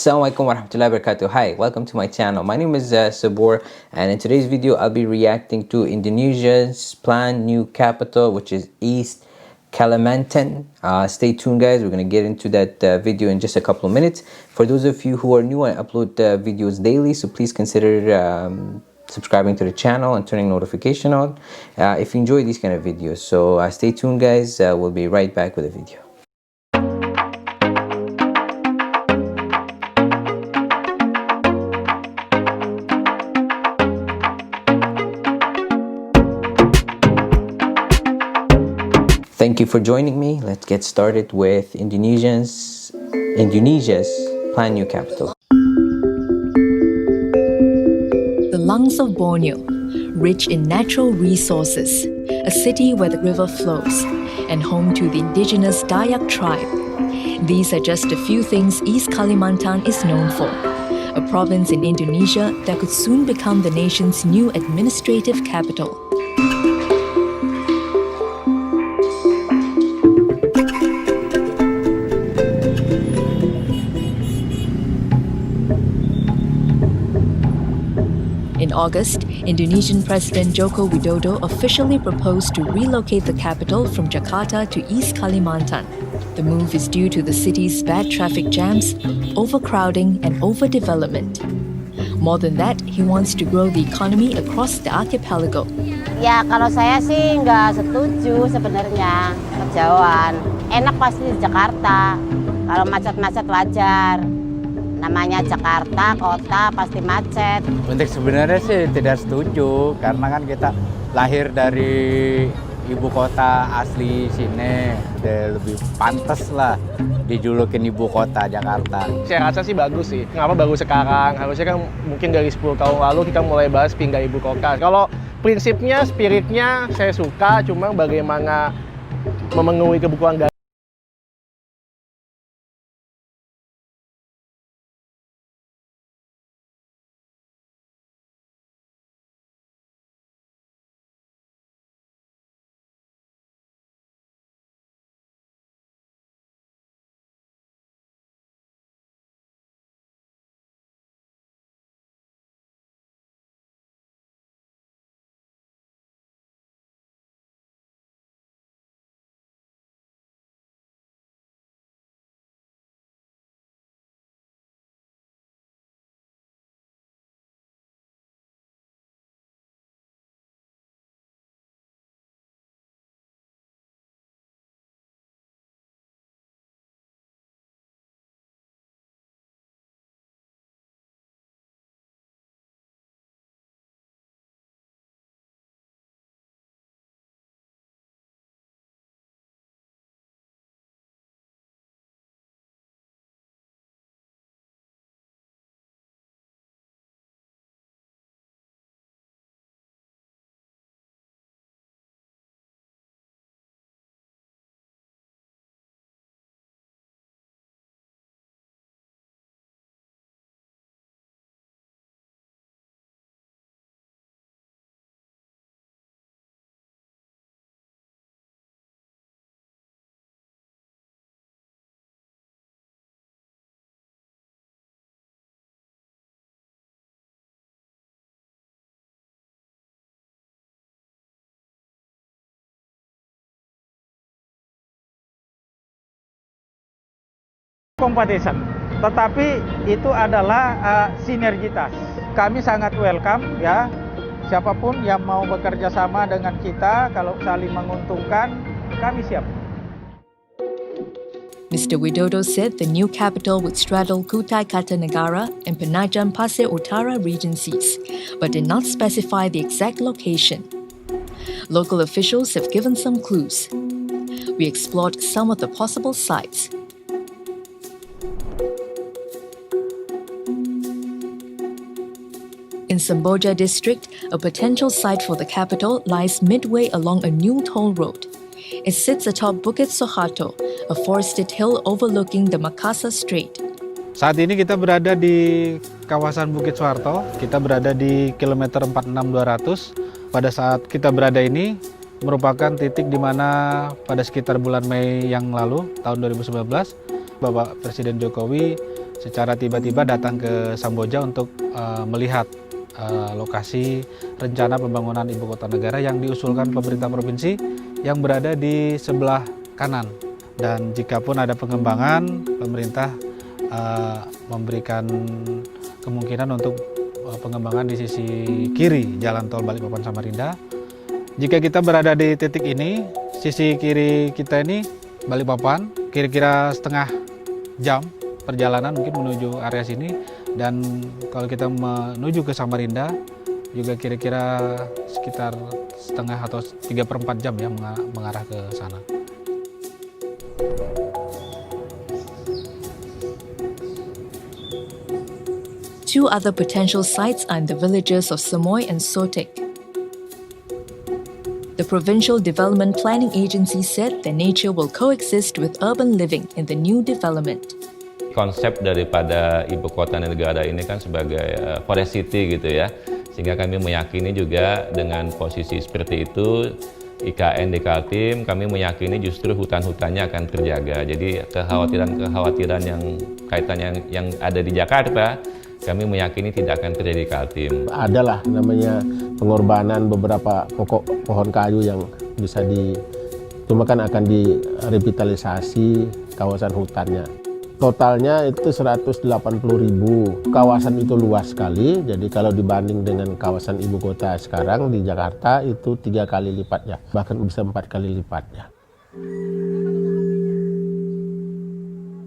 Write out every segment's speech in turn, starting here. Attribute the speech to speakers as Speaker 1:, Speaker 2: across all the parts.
Speaker 1: Assalamualaikum warahmatullahi wabarakatuh. Hi, welcome to my channel. My name is Sabor, and in today's video I'll be reacting to Indonesia's planned new capital, which is East Kalimantan. Stay tuned guys, we're going to get into that video in just a couple of minutes. For those of you who are new, I upload videos daily, so please consider subscribing to the channel and turning notification on if you enjoy these kind of videos. So stay tuned guys, we'll be right back with a video. Thank you for joining me. Let's get started with Indonesia's planned new capital.
Speaker 2: The lungs of Borneo, rich in natural resources, a city where the river flows, and home to the indigenous Dayak tribe. These are just a few things East Kalimantan is known for, a province in Indonesia that could soon become the nation's new administrative capital. In August, Indonesian President Joko Widodo officially proposed to relocate the capital from Jakarta to East Kalimantan. The move is due to the city's bad traffic jams, overcrowding, and overdevelopment. More than that, he wants to grow the economy across the archipelago.
Speaker 3: Ya kalau saya sih nggak setuju sebenarnya kejauhan. Enak pasti di Jakarta. Kalau macet-macet wajar. Namanya Jakarta, kota pasti macet.
Speaker 4: Untuk sebenarnya sih tidak setuju, karena kan kita lahir dari ibu kota asli sini, udah lebih pantas lah dijulukin ibu kota Jakarta.
Speaker 5: Saya rasa sih bagus sih. Kenapa baru sekarang? Harusnya kan mungkin dari 10 tahun lalu kita mulai bahas pindah ibu kota. Kalau prinsipnya, spiritnya saya suka, cuma bagaimana memenuhi kebutuhan
Speaker 6: competition, tetapi itu adalah sinergitas. Kami sangat welcome ya, siapapun yang mau bekerja sama dengan kita, kalau saling menguntungkan, kami siap.
Speaker 2: Mr. Widodo said the new capital would straddle Kutai Kartanegara and Penajam Pasir Utara regencies, but did not specify the exact location. Local officials have given some clues. We explored some of the possible sites. In Semboja district, a potential site for the capital lies midway along a new toll road. It sits atop Bukit Soeharto, a forested hill overlooking the Makassar Strait.
Speaker 4: Saat ini kita berada di kawasan Bukit Soeharto, kita berada di kilometer 46200. Pada saat kita berada ini merupakan titik di mana pada sekitar bulan Mei yang lalu, tahun 2019, Bapak Presiden Jokowi
Speaker 6: secara tiba-tiba datang ke Samboja untuk melihat lokasi rencana pembangunan ibu kota negara yang diusulkan pemerintah provinsi yang berada di sebelah kanan. Dan jika pun ada pengembangan, pemerintah memberikan kemungkinan untuk pengembangan di sisi kiri jalan tol Balikpapan Samarinda. Jika kita berada di titik ini, sisi kiri kita ini Balikpapan, kira-kira setengah jam perjalanan mungkin menuju area sini. Dan kalau kita menuju ke Samarinda juga kira-kira sekitar setengah atau 3/4 jam ya mengarah ke sana.
Speaker 2: Two other potential sites are in the villages of Semoy and Sotik. The Provincial Development Planning Agency said that nature will coexist with urban living in the new development.
Speaker 7: Konsep daripada ibu kota negara ini kan sebagai forest city gitu ya, sehingga kami meyakini juga dengan posisi seperti itu IKN di Kaltim, kami meyakini justru hutan-hutannya akan terjaga. Jadi kekhawatiran yang kaitannya yang ada di Jakarta, kami meyakini tidak akan terjadi di Kaltim.
Speaker 8: Adalah namanya pengorbanan beberapa pokok pohon kayu yang bisa cuma kan akan direvitalisasi kawasan hutannya. Totalnya itu 180.000. Kawasan itu luas sekali, jadi kalau dibanding dengan kawasan ibu kota sekarang di Jakarta itu 3 kali lipatnya, bahkan bisa 4 kali lipatnya.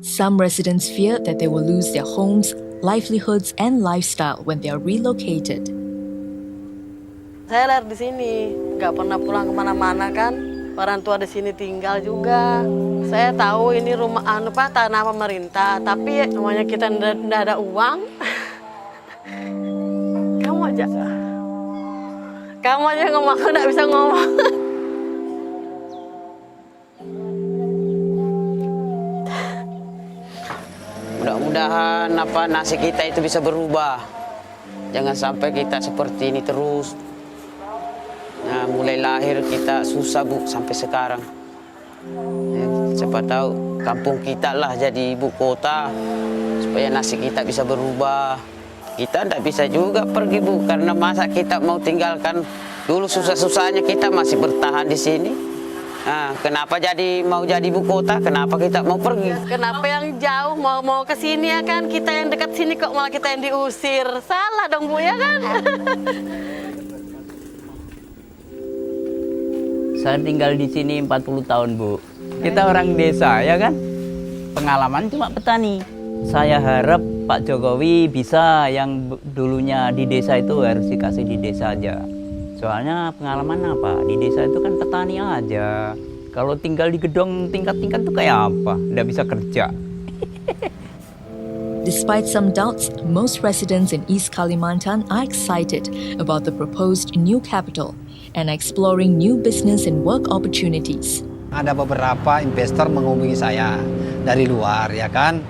Speaker 2: Some residents fear that they will lose their homes, livelihoods, and lifestyle when they are relocated.
Speaker 9: Saya lahir di sini, nggak pernah pulang kemana-mana kan. Orang tua di sini tinggal juga. Saya tahu ini rumah tanah pemerintah, tapi namanya kita nggak ada uang. Kamu aja ngomong, nggak bisa ngomong.
Speaker 3: Mudah-mudahan nasib kita itu bisa berubah. Jangan sampai kita seperti ini terus. Nah, mulai lahir kita susah Bu sampai sekarang. Siapa tahu kampung kita lah jadi ibu kota supaya nasib kita bisa berubah. Kita tidak bisa juga pergi Bu, karena masa kita mau tinggalkan dulu susah-susahnya kita masih bertahan di sini. Nah, kenapa mau jadi ibu kota? Kenapa kita mau pergi?
Speaker 9: Kenapa yang jauh mau ke sini ya kan? Kita yang dekat sini kok malah kita yang diusir. Salah dong Bu ya kan?
Speaker 10: Saya tinggal di sini 40 tahun, Bu. Kita orang desa, ya kan? Pengalaman cuma petani. Saya harap Pak Jokowi bisa yang dulunya di desa itu harus dikasih di desa aja. Soalnya pengalaman apa? Di desa itu kan petani aja. Kalau tinggal di gedung tingkat-tingkat itu kayak apa? Nggak bisa kerja.
Speaker 2: Despite some doubts, most residents in East Kalimantan are excited about the proposed new capital and exploring new business and work opportunities.
Speaker 11: Ada beberapa investor menghubungi saya dari luar, ya kan,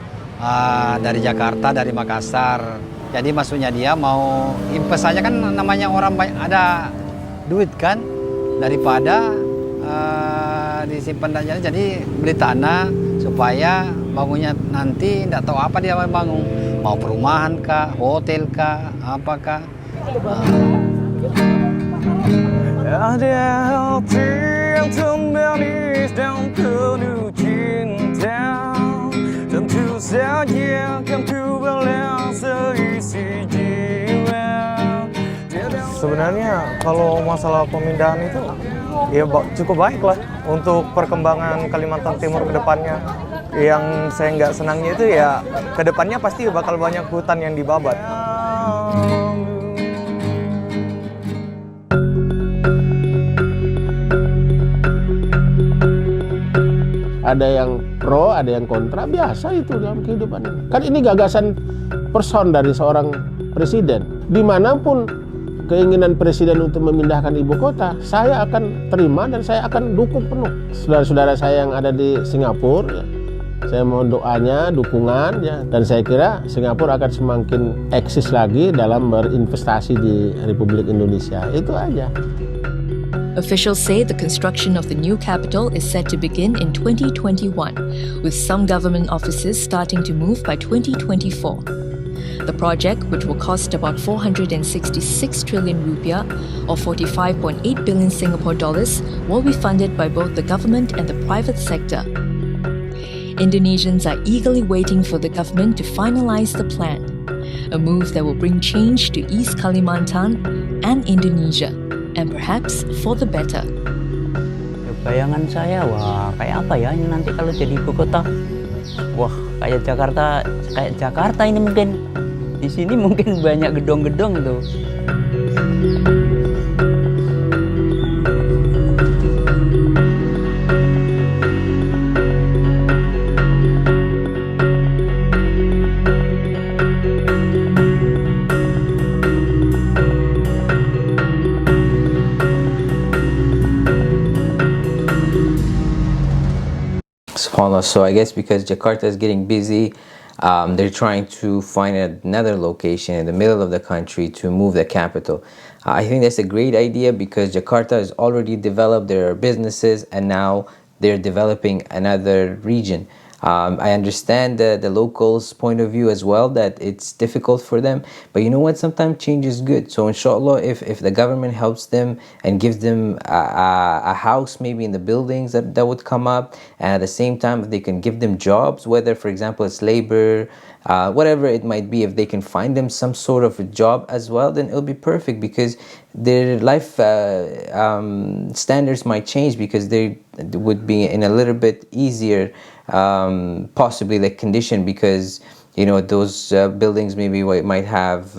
Speaker 11: dari Jakarta, dari Makassar. Jadi maksudnya dia mau invest saja kan, namanya orang ada duit kan, daripada disimpan aja. Jadi beli tanah supaya bangunnya nanti tidak tahu apa dia bangun, mau perumahan kah, hotel kah, apakah.
Speaker 12: Ada hati yang termanis dan penuh cinta, tentu saja akan ku balas seisi jiwa. Sebenarnya kalau masalah pemindahan itu ya cukup baik lah untuk perkembangan Kalimantan Timur ke depannya. Yang saya nggak senangnya itu ya ke depannya pasti bakal banyak hutan yang dibabat.
Speaker 8: Ada yang pro, ada yang kontra, biasa itu dalam kehidupan ini. Kan ini gagasan person dari seorang presiden. Dimanapun keinginan presiden untuk memindahkan ibu kota, saya akan terima dan saya akan dukung penuh. Saudara-saudara saya yang ada di Singapura, ya, saya mohon doanya, dukungan, ya, dan saya kira Singapura akan semakin eksis lagi dalam berinvestasi di Republik Indonesia. Itu aja.
Speaker 2: Officials say the construction of the new capital is set to begin in 2021, with some government offices starting to move by 2024. The project, which will cost about 466 trillion rupiah or 45.8 billion Singapore dollars, will be funded by both the government and the private sector. Indonesians are eagerly waiting for the government to finalize the plan, a move that will bring change to East Kalimantan and Indonesia, and perhaps for the better.
Speaker 10: Bayangan saya, wah kayak apa ya ini nanti kalau jadi ibu kota? Wah kayak Jakarta ini mungkin. Di sini mungkin banyak gedung-gedung tuh.
Speaker 1: So I guess because Jakarta is getting busy, they're trying to find another location in the middle of the country to move the capital. I think that's a great idea because Jakarta has already developed their businesses and now they're developing another region. I understand the locals' point of view as well, that it's difficult for them. But you know what? Sometimes change is good. So inshallah, if the government helps them and gives them a house maybe in the buildings that would come up, and at the same time, if they can give them jobs, whether, for example, it's labor, whatever it might be, if they can find them some sort of a job as well, then it'll be perfect because their life standards might change because they would be in a little bit easier possibly like condition, because you know those buildings maybe might have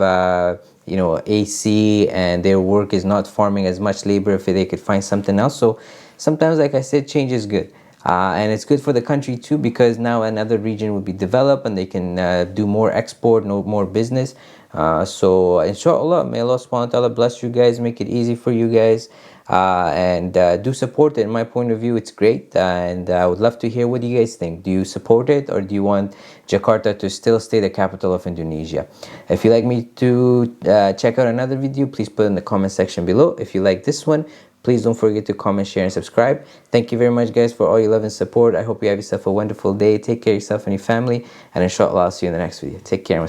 Speaker 1: you know AC and their work is not farming as much labor if they could find something else. So sometimes, like I said, change is good. And it's good for the country too, because now another region will be developed and they can do more export, more business. So inshallah, may Allah subhanahu wa ta'ala bless you guys, make it easy for you guys, and do support it. In my point of view, it's great, and I would love to hear what you guys think. Do you support it, or do you want Jakarta to still stay the capital of Indonesia? If you'd like me to check out another video, please put it in the comment section below. If you like this one, please don't forget to comment, share, and subscribe. Thank you very much, guys, for all your love and support. I hope you have yourself a wonderful day. Take care of yourself and your family. And inshallah, I'll see you in the next video. Take care.